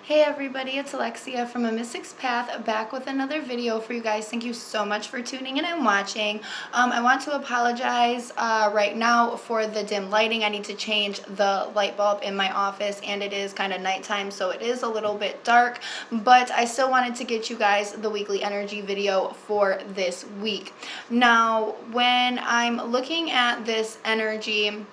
Hey everybody, it's Alexia from amysticspath, back with another video for you guys. Thank you so much for tuning in and watching. I want to apologize right now for the dim lighting. I need to change the light bulb in my office, and it is kind of nighttime, so it is a little bit dark, but I still wanted to get you guys the weekly energy video for this week. Now, when I'm looking at this energy,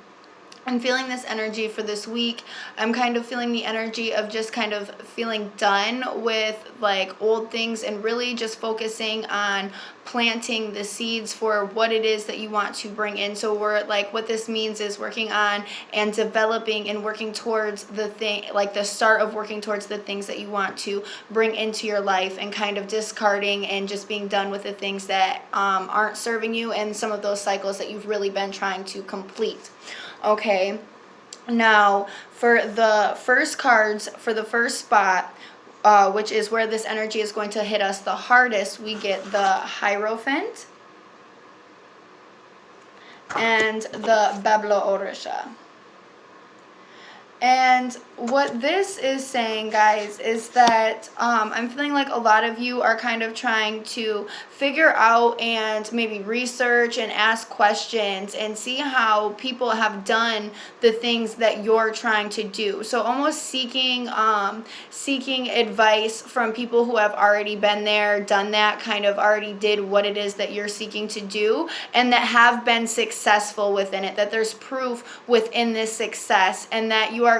I'm feeling this energy for this week. I'm kind of feeling the energy of just kind of feeling done with like old things and really just focusing on planting the seeds for what it is that you want to bring in. So we're like, what this means is working on and developing and working towards the thing, like the start of working towards the things that you want to bring into your life, and kind of discarding and just being done with the things that aren't serving you, and some of those cycles that you've really been trying to complete. Okay, now for the first cards, for the first spot, which is where this energy is going to hit us the hardest, we get the Hierophant and the Bablo Orisha. And what this is saying, guys, is that I'm feeling like a lot of you are kind of trying to figure out and maybe research and ask questions and see how people have done the things that you're trying to do. So almost seeking advice from people who have already been there, done that, kind of already did what it is that you're seeking to do, and that have been successful within it, that there's proof within this success, and that you are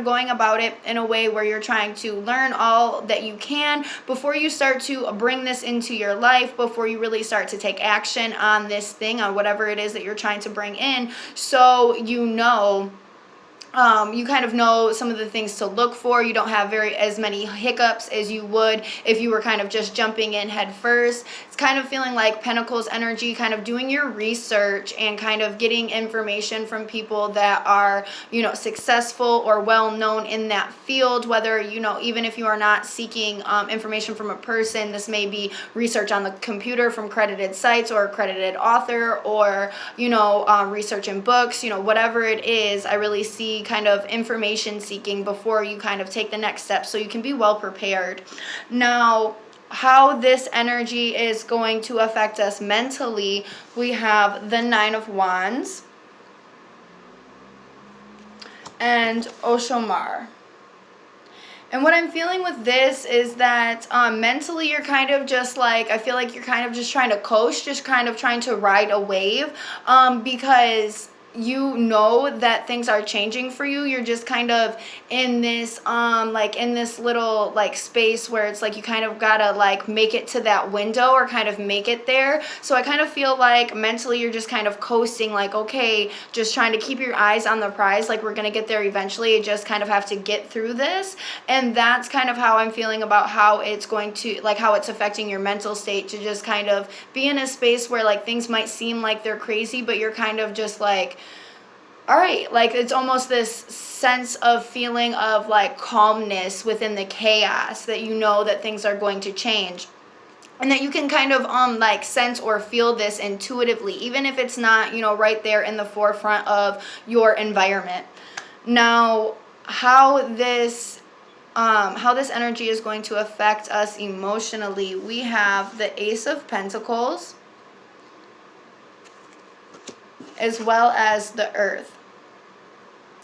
going about it in a way where you're trying to learn all that you can before you start to bring this into your life, before you really start to take action on this thing, on whatever it is that you're trying to bring in. So you kind of know some of the things to look for. You don't have as many hiccups as you would if you were kind of just jumping in head first. It's kind of feeling like Pentacles energy, kind of doing your research and kind of getting information from people that are, successful or well known in that field. Whether, even if you are not seeking information from a person, this may be research on the computer from credited sites or a credited author, or, research in books, whatever it is. I really see kind of information seeking before you kind of take the next step, so you can be well prepared. Now, how this energy is going to affect us mentally, we have the Nine of Wands and Oshomar. And what I'm feeling with this is that mentally you're kind of just like, I feel like you're kind of just trying to coast, just kind of trying to ride a wave, because you know that things are changing for you. You're just kind of in this in this little space where it's like you kind of gotta make it to that window, or kind of make it there. So I kind of feel like mentally you're just kind of coasting, okay, just trying to keep your eyes on the prize, we're gonna get there eventually, you just kind of have to get through this. And that's kind of how I'm feeling about how it's going to, how it's affecting your mental state, to just kind of be in a space where things might seem like they're crazy, but you're kind of just all right, it's almost this sense of feeling of calmness within the chaos, that you know that things are going to change, and that you can kind of sense or feel this intuitively, even if it's not right there in the forefront of your environment. Now, how this energy is going to affect us emotionally, we have the Ace of Pentacles as well as the Earth.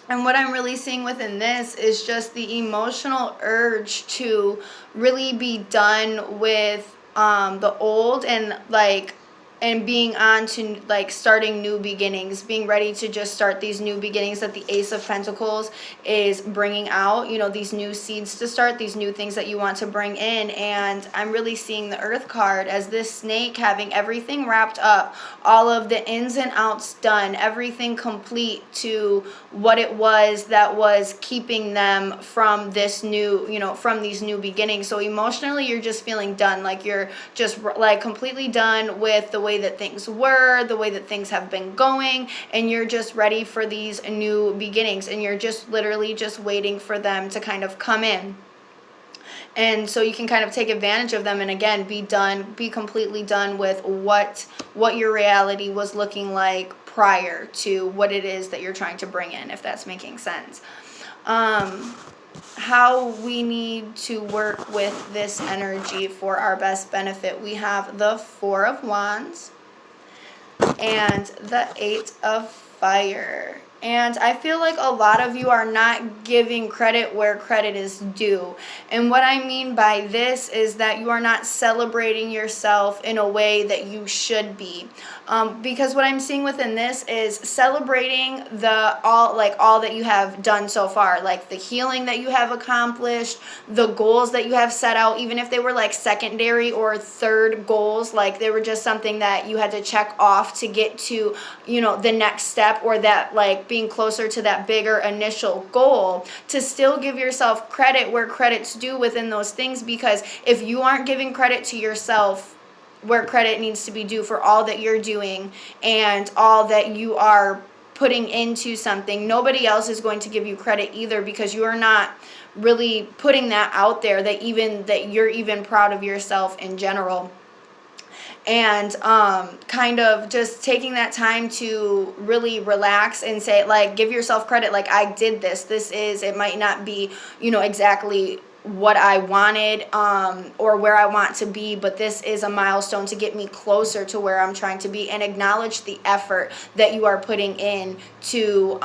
And what I'm really seeing within this is just the emotional urge to really be done with the old, and being on to starting new beginnings, being ready to just start these new beginnings that the Ace of Pentacles is bringing out, these new seeds to start, these new things that you want to bring in. And I'm really seeing the Earth card as this snake having everything wrapped up, all of the ins and outs done, everything complete to what it was that was keeping them from this new, from these new beginnings. So emotionally you're just feeling done, you're just completely done with the way that things were, the way that things have been going, and you're just ready for these new beginnings, and you're just literally just waiting for them to kind of come in. And so you can kind of take advantage of them, and again, be completely done with what your reality was looking like prior to what it is that you're trying to bring in, if that's making sense. how we need to work with this energy for our best benefit. We have the Four of Wands and the Eight of Fire. And I feel like a lot of you are not giving credit where credit is due. And what I mean by this is that you are not celebrating yourself in a way that you should be. Because what I'm seeing within this is celebrating all that you have done so far, like the healing that you have accomplished, the goals that you have set out, even if they were like secondary or third goals, like they were just something that you had to check off to get to, the next step, or that like being closer to that bigger initial goal, to still give yourself credit where credit's due within those things. Because if you aren't giving credit to yourself where credit needs to be due for all that you're doing and all that you are putting into something, nobody else is going to give you credit either, because you are not really putting that out there, that you're even proud of yourself in general. And kind of just taking that time to really relax and say, like, give yourself credit, like, I did this. It might not be, exactly what I wanted or where I want to be, but this is a milestone to get me closer to where I'm trying to be, and acknowledge the effort that you are putting in to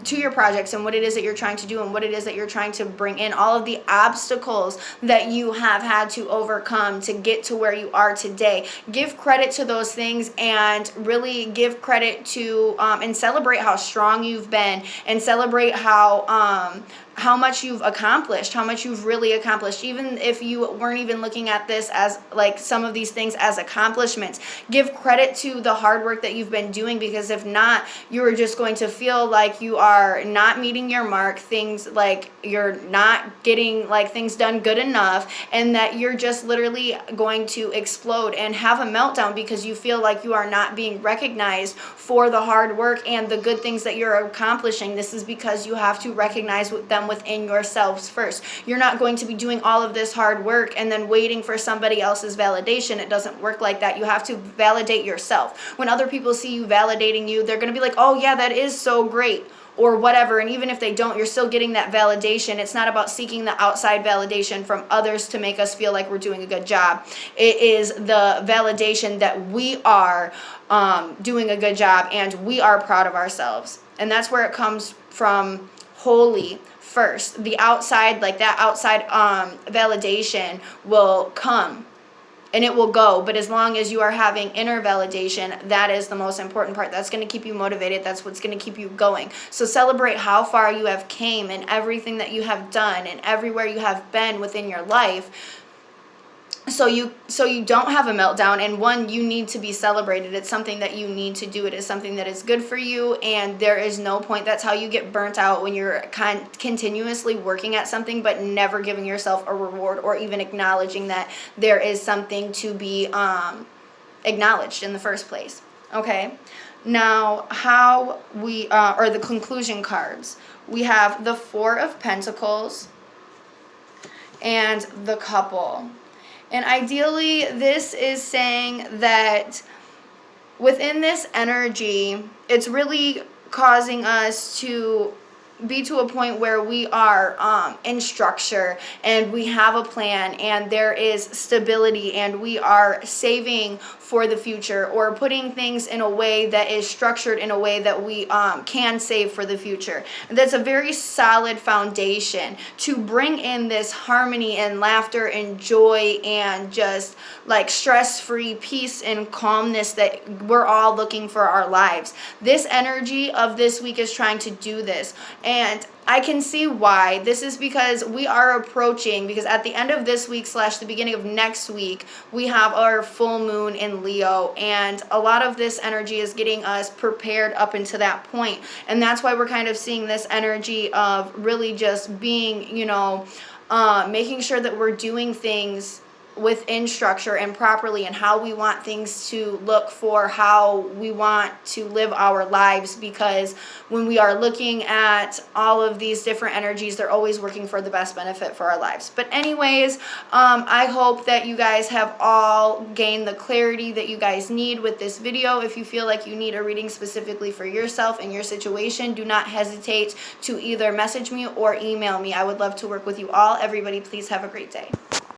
your projects and what it is that you're trying to do and what it is that you're trying to bring in, all of the obstacles that you have had to overcome to get to where you are today. Give credit to those things, and really give credit to and celebrate how strong you've been, and celebrate how much you've accomplished, how much you've really accomplished. Even if you weren't even looking at this as like some of these things as accomplishments, give credit to the hard work that you've been doing, because if not, you're just going to feel like you are not meeting your mark, things like you're not getting like things done good enough, and that you're just literally going to explode and have a meltdown because you feel like you are not being recognized for the hard work and the good things that you're accomplishing. This is because you have to recognize them within yourselves first. You're not going to be doing all of this hard work and then waiting for somebody else's validation. It doesn't work like that. You have to validate yourself. When other people see you validating you, they're going to be like, oh yeah, that is so great, or whatever. And even if they don't, you're still getting that validation. It's not about seeking the outside validation from others to make us feel like we're doing a good job. It is the validation that we are doing a good job and we are proud of ourselves. And that's where it comes from wholly first. The outside, like that outside validation will come and it will go, but as long as you are having inner validation, that is the most important part. That's going to keep you motivated. That's what's going to keep you going. So celebrate how far you have came and everything that you have done and everywhere you have been within your life, so you don't have a meltdown. And one, you need to be celebrated. It's something that you need to do. It is something that is good for you, and there is no point. That's how you get burnt out, when you're continuously working at something but never giving yourself a reward, or even acknowledging that there is something to be acknowledged in the first place. Okay, now how we or the conclusion cards. We have the Four of Pentacles and the Couple. And ideally, this is saying that within this energy, it's really causing us to be to a point where we are in structure and we have a plan and there is stability and we are saving for the future, or putting things in a way that is structured in a way that we can save for the future. And that's a very solid foundation to bring in this harmony and laughter and joy and just like stress-free peace and calmness that we're all looking for our lives. This energy of this week is trying to do this, and I can see why. This is because we are approaching, because at the end of this week / the beginning of next week, we have our full moon in Leo, and a lot of this energy is getting us prepared up into that point. And that's why we're kind of seeing this energy of really just being, making sure that we're doing things within structure and properly, and how we want things to look for how we want to live our lives, because when we are looking at all of these different energies, they're always working for the best benefit for our lives. But anyways, I hope that you guys have all gained the clarity that you guys need with this video. If you feel like you need a reading specifically for yourself and your situation, do not hesitate to either message me or email me. I would love to work with you all. Everybody, please have a great day.